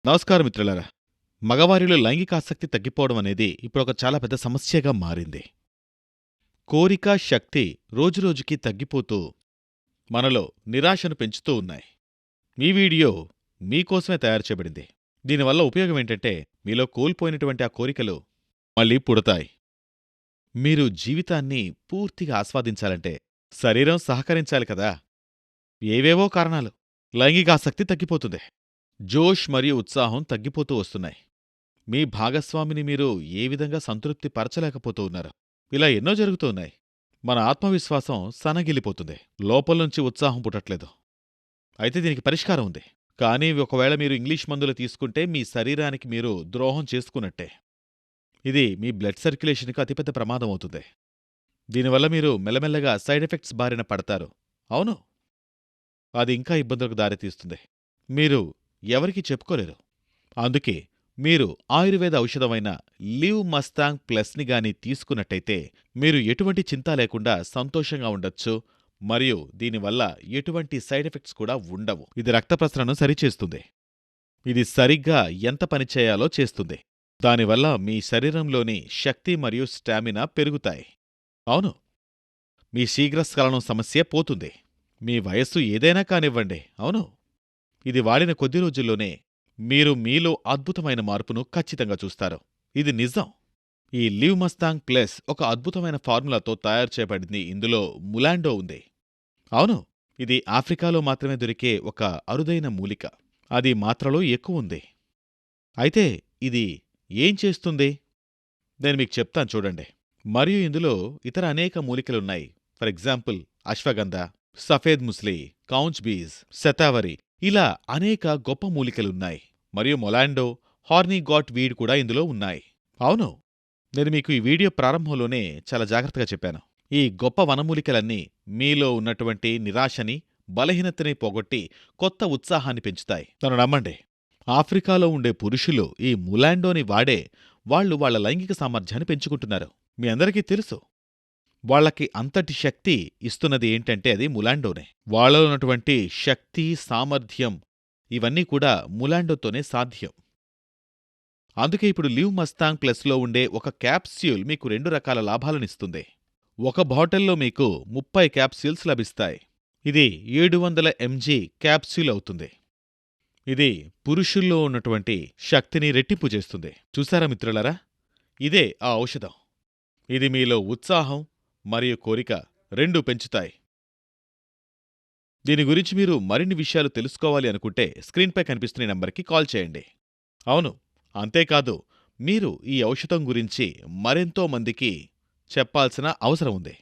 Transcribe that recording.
నమస్కారం మిత్రులారా. మగవారిలో లైంగికాసక్తి తగ్గిపోవడం అనేది ఇప్పుడొక చాలా పెద్ద సమస్యగా మారింది. కోరిక, శక్తి రోజురోజుకీ తగ్గిపోతూ మనలో నిరాశను పెంచుతూ ఉన్నాయి. ఈ వీడియో మీకోసమే తయారు చేయబడింది. దీనివల్ల ఉపయోగమేంటంటే మీలో కోల్పోయినటువంటి ఆ కోరికలు మళ్ళీ పుడతాయి. మీరు జీవితాన్ని పూర్తిగా ఆస్వాదించాలంటే శరీరం సహకరించాలి కదా! ఏవేవో కారణాలు లైంగికాసక్తి తగ్గిపోతుంది. జోష్ మరియు ఉత్సాహం తగ్గిపోతూ వస్తున్నాయి. మీ భాగస్వామిని మీరు ఏ విధంగా సంతృప్తి పరచలేకపోతూ ఉన్నారు. ఇలా ఎన్నో జరుగుతూ ఉన్నాయి. మన ఆత్మవిశ్వాసం సన్నగిల్లిపోతుంది. లోపల్నుంచి ఉత్సాహం పుట్టట్లేదు. అయితే దీనికి పరిష్కారం ఉంది. కానీ ఒకవేళ మీరు ఇంగ్లీష్ మందులు తీసుకుంటే మీ శరీరానికి మీరు ద్రోహం చేసుకున్నట్టే. ఇది మీ బ్లడ్ సర్క్యులేషన్కి అతిపెద్ద ప్రమాదం అవుతుంది. దీనివల్ల మీరు మెల్లమెల్లగా సైడ్ ఎఫెక్ట్స్ బారిన పడతారు. అవును, అది ఇంకా ఇబ్బందులకు దారితీస్తుంది. మీరు ఎవరికీ చెప్పుకోలేరు. అందుకే మీరు ఆయుర్వేద ఔషధమైన లివ్ మస్తాంగ్ ప్లస్ని గాని తీసుకున్నట్టయితే మీరు ఎటువంటి చింతా లేకుండా సంతోషంగా ఉండొచ్చు. మరియు దీనివల్ల ఎటువంటి సైడ్ ఎఫెక్ట్స్ కూడా ఉండవు. ఇది రక్త ప్రసరణను సరిచేస్తుంది. ఇది సరిగ్గా ఎంత పనిచేయాలో చేస్తుంది. దానివల్ల మీ శరీరంలోని శక్తి మరియు స్టామినా పెరుగుతాయి. అవును, మీ శీఘ్రస్ఖలనం సమస్య పోతుంది. మీ వయస్సు ఏదైనా కానివ్వండి. అవును, ఇది వాడిన కొద్ది రోజుల్లోనే మీరు మీలో అద్భుతమైన మార్పును ఖచ్చితంగా చూస్తారు. ఇది నిజం. ఈ లివ్ మస్తాంగ్ ప్లస్ ఒక అద్భుతమైన ఫార్ములాతో తయారు చేయబడింది. ఇందులో ములాండో ఉంది. అవును, ఇది ఆఫ్రికాలో మాత్రమే దొరికే ఒక అరుదైన మూలిక. అది మాత్రలో ఎక్కువుంది. అయితే ఇది ఏం చేస్తుంది? నేను మీకు చెప్తాను చూడండి. మరియు ఇందులో ఇతర అనేక మూలికలున్నాయి. ఫర్ ఎగ్జాంపుల్ అశ్వగంధ, సఫేద్ ముస్లి, కౌంచ్ బీజ్, శతావరి, ఇలా అనేక గొప్ప మూలికలున్నాయి. మరియు మొలాండో, హార్నీగాట్ వీడ్ కూడా ఇందులో ఉన్నాయి. అవును, నేను మీకు ఈ వీడియో ప్రారంభంలోనే చాలా జాగ్రత్తగా చెప్పాను. ఈ గొప్ప వనమూలికలన్నీ మీలో ఉన్నటువంటి నిరాశని, బలహీనతని పోగొట్టి కొత్త ఉత్సాహాన్ని పెంచుతాయి. నన్ను నమ్మండి, ఆఫ్రికాలో ఉండే పురుషులు ఈ ములాండోని వాడే వాళ్లు వాళ్ల లైంగిక సామర్థ్యాన్ని పెంచుకుంటున్నారు. మీ అందరికీ తెలుసు. వాళ్లకి అంతటి శక్తి ఇస్తున్నది ఏంటంటే అది ములాండోనే. వాళ్లలో ఉన్నటువంటి శక్తి, సామర్థ్యం ఇవన్నీ కూడా ములాండోతోనే సాధ్యం. అందుకే ఇప్పుడు లివ్ మస్తాంగ్ ప్లస్లో ఉండే ఒక క్యాప్స్యూల్ మీకు 2 రకాల లాభాలనిస్తుంది. ఒక బాటిల్లో మీకు 30 క్యాప్స్యూల్స్ లభిస్తాయి. ఇది 700 mg క్యాప్స్యూల్ అవుతుంది. ఇది పురుషుల్లో ఉన్నటువంటి శక్తిని రెట్టింపు చేస్తుంది. చూసారా మిత్రులారా? ఇదే ఆ ఔషధం. ఇది మీలో ఉత్సాహం మరియు కోరిక రెండూ పెంచుతాయి. దీని గురించి మీరు మరిన్ని విషయాలు తెలుసుకోవాలి అనుకుంటే స్క్రీన్పై కనిపిస్తున్న నంబర్కి కాల్ చేయండి. అవును, అంతేకాదు, మీరు ఈ ఔషధం గురించి మరెంతో మందికి చెప్పాల్సిన అవసరం ఉంది.